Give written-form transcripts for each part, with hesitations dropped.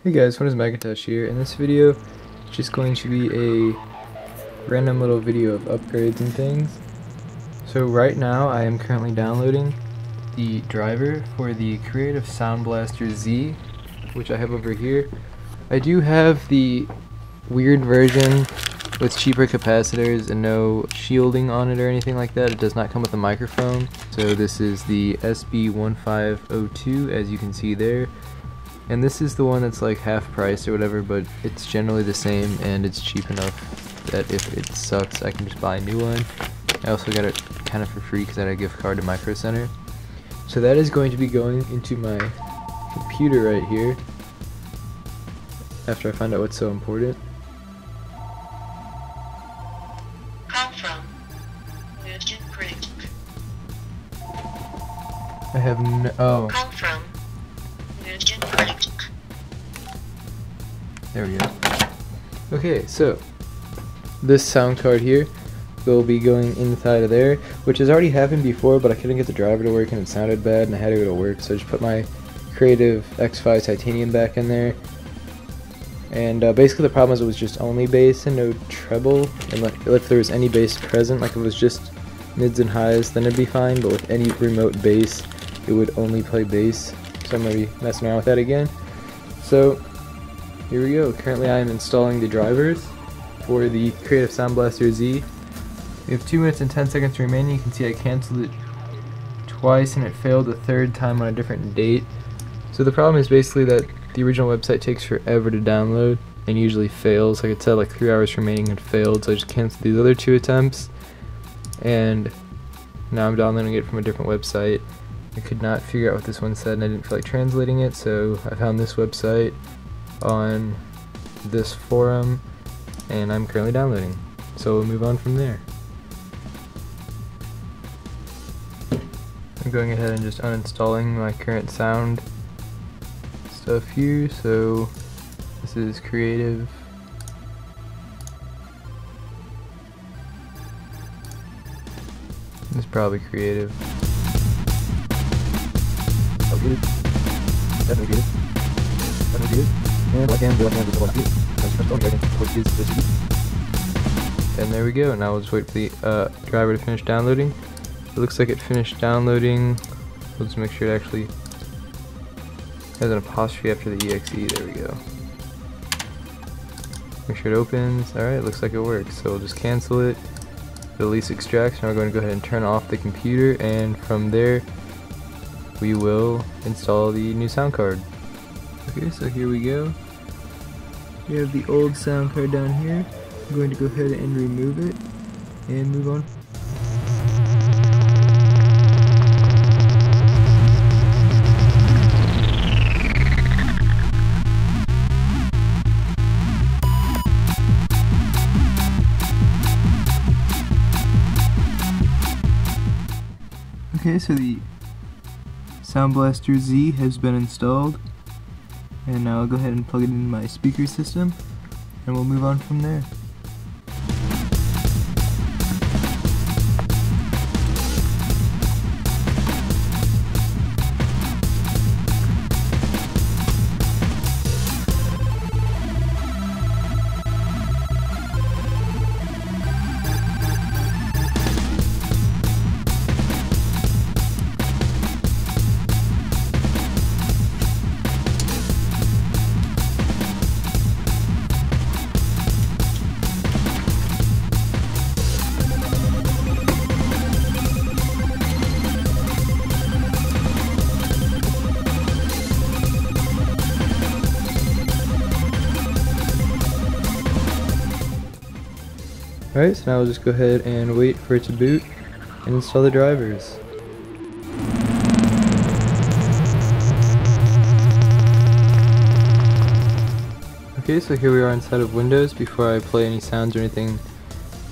Hey guys, what is Microcenter here? In this video, it's just going to be a random little video of upgrades and things. So right now, I am currently downloading the driver for the Creative Soundblaster Z, which I have over here. I do have the weird version with cheaper capacitors and no shielding on it or anything like that. It does not come with a microphone. So this is the SB1502, as you can see there. And this is the one that's like half price or whatever, but it's generally the same and it's cheap enough that if it sucks, I can just buy a new one. I also got it kind of for free because I had a gift card to Microcenter. So that is going to be going into my computer right here after I find out what's so important. Call from Virgin Bridge. I have no. Oh. Call from Virgin Bridge. There we go. Okay, so this sound card here will be going inside of there, which has already happened before, but I couldn't get the driver to work and it sounded bad and I had to go to work, so I just put my Creative X5 Titanium back in there. And basically the problem is it was just only bass and no treble, and like, if there was any bass present, like if it was just mids and highs, then it'd be fine, but with any remote bass, it would only play bass. So I'm going to be messing around with that again. So here we go. Currently I am installing the drivers for the Creative Soundblaster Z. We have 2 minutes and 10 seconds remaining. You can see I canceled it twice and it failed the third time on a different date. So the problem is basically that the original website takes forever to download and usually fails. Like it said, like 3 hours remaining and failed, so I just canceled these other 2 attempts. And now I'm downloading it from a different website. I could not figure out what this one said and I didn't feel like translating it, so I found this website on this forum and I'm currently downloading. So we'll move on from there. I'm going ahead and just uninstalling my current sound stuff here. So this is Creative. This is probably Creative. Oh, good. Definitely good. Definitely good. And like and there we go. Now we'll just wait for the driver to finish downloading. It looks like it finished downloading. We'll just make sure it actually has an apostrophe after the exe. There we go. Make sure it opens. Alright, looks like it works. So we'll just cancel it. Release extracts. Now we're going to go ahead and turn off the computer, and from there we will install the new sound card. Okay, so here we go. We have the old sound card down here. I'm going to go ahead and remove it and move on. Okay, so the Soundblaster Z has been installed, and now I'll go ahead and plug it into my speaker system and we'll move on from there. Alright, so now we'll just go ahead and wait for it to boot and install the drivers. Okay, so here we are inside of Windows. Before I play any sounds or anything,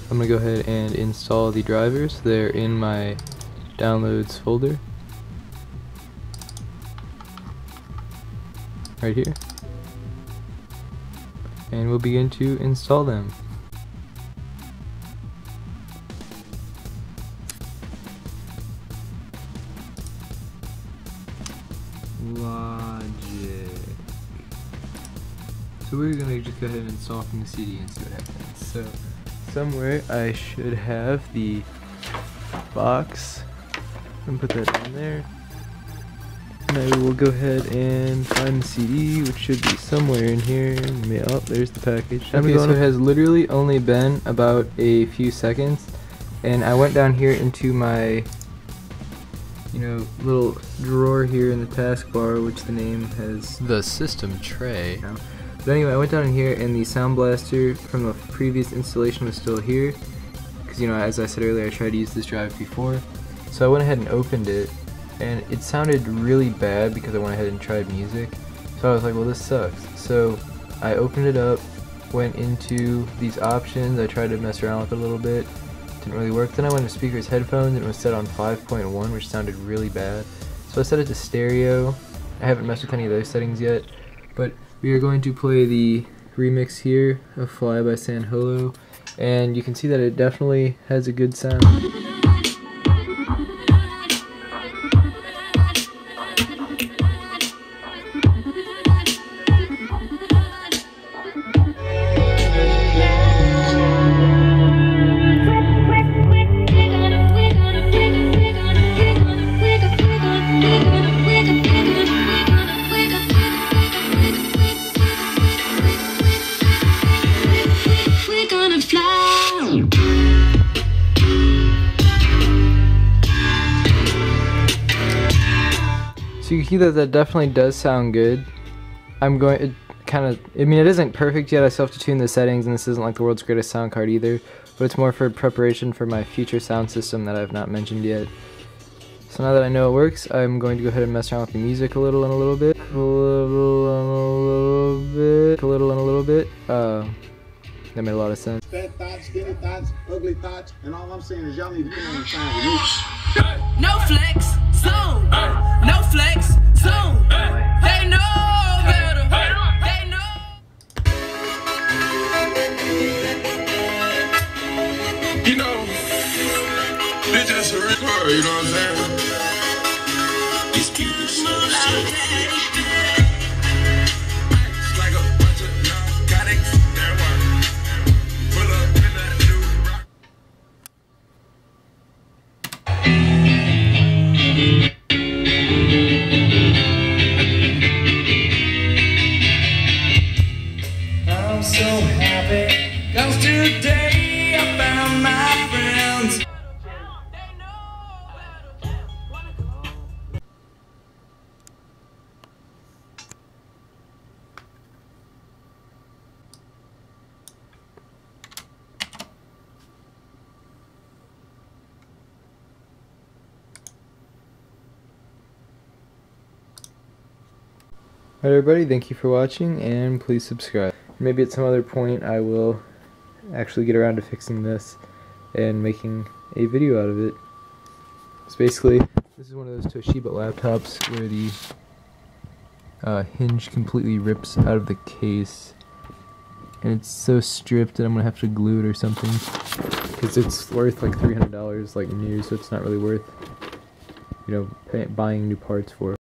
I'm going to go ahead and install the drivers. They're in my downloads folder. Right here. And we'll begin to install them. Logic. So we're gonna just go ahead and install from the CD and see what happens. So somewhere I should have the box. And put that in there. And I will go ahead and find the CD, which should be somewhere in here. Oh, there's the package. Okay, so it has literally only been about a few seconds, and I went down here into my, little drawer here in the taskbar, which the name has the system tray. But anyway, I went down in here, and the sound blaster from the previous installation was still here, because as I said earlier, I tried to use this drive before. So I went ahead and opened it, and it sounded really bad because I went ahead and tried music. So I was like, well, this sucks. So I opened it up, went into these options, I tried to mess around with it a little bit, didn't really work. Then I went to speakers, headphones, and it was set on 5.1, which sounded really bad. So I set it to stereo. I haven't messed with any of those settings yet, but we are going to play the remix here of Fly by San Holo, and you can see that it definitely has a good sound. So you can see that definitely does sound good. It isn't perfect yet. I still have to tune the settings, and this isn't like the world's greatest sound card either, but it's more for preparation for my future sound system that I've not mentioned yet. So now that I know it works, I'm going to go ahead and mess around with the music a little and a little bit. That made a lot of sense. Fat thoughts, skinny thoughts, ugly thoughts, and all I'm saying is y'all need to get on the side with me. No flex, zone. No flex, zone. They know better. They know. It's just a record, you know what I'm saying? These people so sick. It's like a bunch of narcotics. Pull up in that new rock. I'm so happy, 'cause today I found my friends. Alright everybody, thank you for watching, and please subscribe. Maybe at some other point I will actually get around to fixing this and making a video out of it. So basically, this is one of those Toshiba laptops where the hinge completely rips out of the case, and it's so stripped that I'm going to have to glue it or something, because it's worth like $300 like new, so it's not really worth buying new parts for.